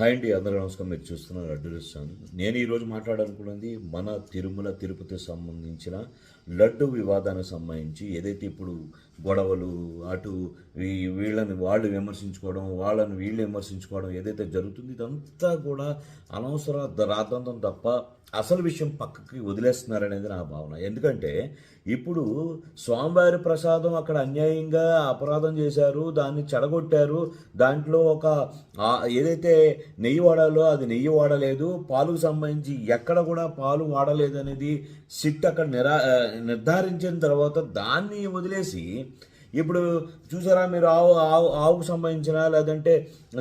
Hi అండి, అందరూ నమస్కారం. మీరు చూస్తున్నారు అడ్రస్ ఛానల్. నేను ఈరోజు మాట్లాడాలనుకున్నది మన తిరుమల తిరుపతి సంబంధించిన లడ్డు వివాదానికి సంబంధించి ఏదైతే ఇప్పుడు గొడవలు అటు వీళ్ళని వాళ్ళు విమర్శించుకోవడం, వాళ్ళని వీళ్ళు విమర్శించుకోవడం ఏదైతే జరుగుతుందో ఇదంతా కూడా అనవసర రాద్ధాంతం తప్ప అసలు విషయం పక్కకి వదిలేస్తున్నారనేది నా భావన. ఎందుకంటే ఇప్పుడు స్వామివారి ప్రసాదం అక్కడ అన్యాయంగా అపరాధం చేశారు, దాన్ని చెడగొట్టారు. దాంట్లో ఒక ఏదైతే నెయ్యి వాడాలో అది నెయ్యి వాడలేదు, పాలుకు సంబంధించి ఎక్కడ కూడా పాలు వాడలేదు అనేది సిట్ అక్కడ నిర్ధారించిన తర్వాత దాన్ని వదిలేసి ఇప్పుడు చూసారా మీరు ఆవుకు సంబంధించిన లేదంటే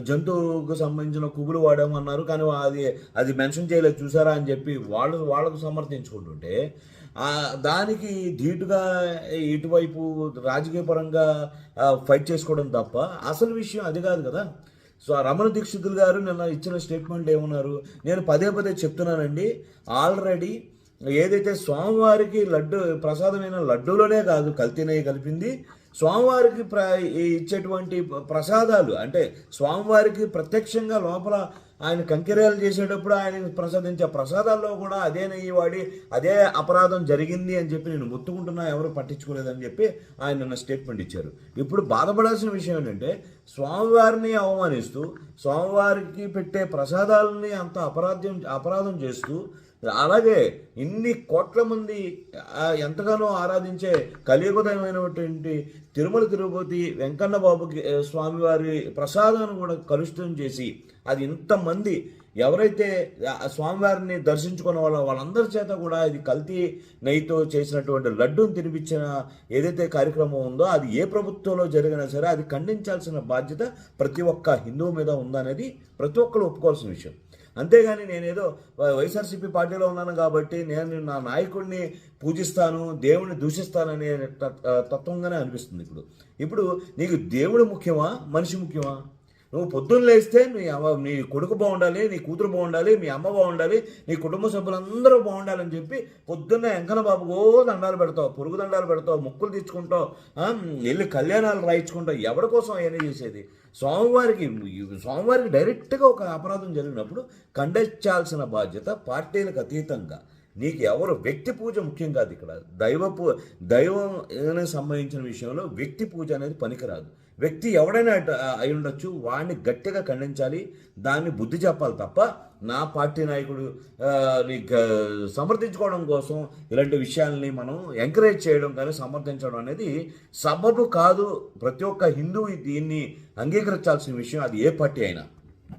జంతువుకు సంబంధించిన కుబులు వాడామన్నారు, కానీ అది మెన్షన్ చేయలేదు చూసారా అని చెప్పి వాళ్ళకు సమర్థించుకుంటుంటే దానికి ధీటుగా ఇటువైపు రాజకీయ పరంగా ఫైట్ చేసుకోవడం తప్ప అసలు విషయం అది కాదు కదా. సో రమణ దీక్షితులు గారు నిన్న ఇచ్చిన స్టేట్మెంట్ ఏమన్నారు, నేను పదే చెప్తున్నానండి, ఆల్రెడీ ఏదైతే స్వామివారికి లడ్డు ప్రసాదమైన లడ్డూలోనే కాదు కల్తీ నెయ్యి కలిపింది, స్వామివారికి ఇచ్చేటువంటి ప్రసాదాలు అంటే స్వామివారికి ప్రత్యక్షంగా లోపల ఆయన కంకిర్యాలు చేసేటప్పుడు ఆయన ప్రసాదించే ప్రసాదాల్లో కూడా అదే నెయ్యి వాడి అదే అపరాధం జరిగింది అని చెప్పి నేను మొత్తుకుంటున్నా, ఎవరు పట్టించుకోలేదని చెప్పి ఆయన నిన్న స్టేట్మెంట్ ఇచ్చారు. ఇప్పుడు బాధపడాల్సిన విషయం ఏంటంటే స్వామివారిని అవమానిస్తూ స్వామివారికి పెట్టే ప్రసాదాలని అంత అపరాధం చేస్తూ అలాగే ఇన్ని కోట్ల మంది ఎంతగానో ఆరాధించే కలియుగమైనటువంటి తిరుమల తిరుపతి వెంకన్న బాబుకి స్వామివారి ప్రసాదాన్ని కూడా కలుషితం చేసి అది ఇంతమంది ఎవరైతే స్వామివారిని దర్శించుకున్న వాళ్ళందరి చేత కూడా ఇది కల్తీ నెయ్యితో చేసినటువంటి లడ్డూని తినిపించిన ఏదైతే కార్యక్రమం ఉందో అది ఏ ప్రభుత్వంలో జరిగినా సరే అది ఖండించాల్సిన బాధ్యత ప్రతి ఒక్క హిందువు మీద ఉందనేది ప్రతి ఒక్కరు ఒప్పుకోవాల్సిన విషయం. అంతేగాని నేనేదో వైఎస్ఆర్సీపీ పార్టీలో ఉన్నాను కాబట్టి నేను నా నాయకుడిని పూజిస్తాను, దేవుడిని దూషిస్తాననే తత్వంగానే అనిపిస్తుంది. ఇప్పుడు నీకు దేవుడు ముఖ్యమా, మనిషి ముఖ్యమా? నువ్వు పొద్దున్న లేస్తే నీ కొడుకు బాగుండాలి, నీ కూతురు బాగుండాలి, మీ అమ్మ బాగుండాలి, నీ కుటుంబ సభ్యులందరూ బాగుండాలని చెప్పి పొద్దున్నే వెంకన్న బాబుకో దండాలు పెడతావు, పొరుగు దండాలు పెడతావు, మొక్కులు తీర్చుకుంటావు, వెళ్ళి కళ్యాణాలు రాయించుకుంటావు. ఎవరి కోసం అవన్నీ చేసేది? స్వామివారికి డైరెక్ట్గా ఒక అపరాధం జరిగినప్పుడు ఖండించాల్సిన బాధ్యత పార్టీలకు అతీతంగా నీకు ఎవరు వ్యక్తి పూజ ముఖ్యం కాదు. ఇక్కడ దైవానికి సంబంధించిన విషయంలో వ్యక్తి పూజ అనేది పనికిరాదు. వ్యక్తి ఎవడైనా అయి ఉండొచ్చు, వాడిని గట్టిగా ఖండించాలి, దాన్ని బుద్ధి చెప్పాలి తప్ప నా పార్టీ నాయకుడు సమర్థించుకోవడం కోసం ఇలాంటి విషయాల్ని మనం ఎంకరేజ్ చేయడం కానీ సమర్థించడం అనేది సబబు కాదు. ప్రతి ఒక్క హిందువు దీన్ని అంగీకరించాల్సిన విషయం, అది ఏ పార్టీ అయినా.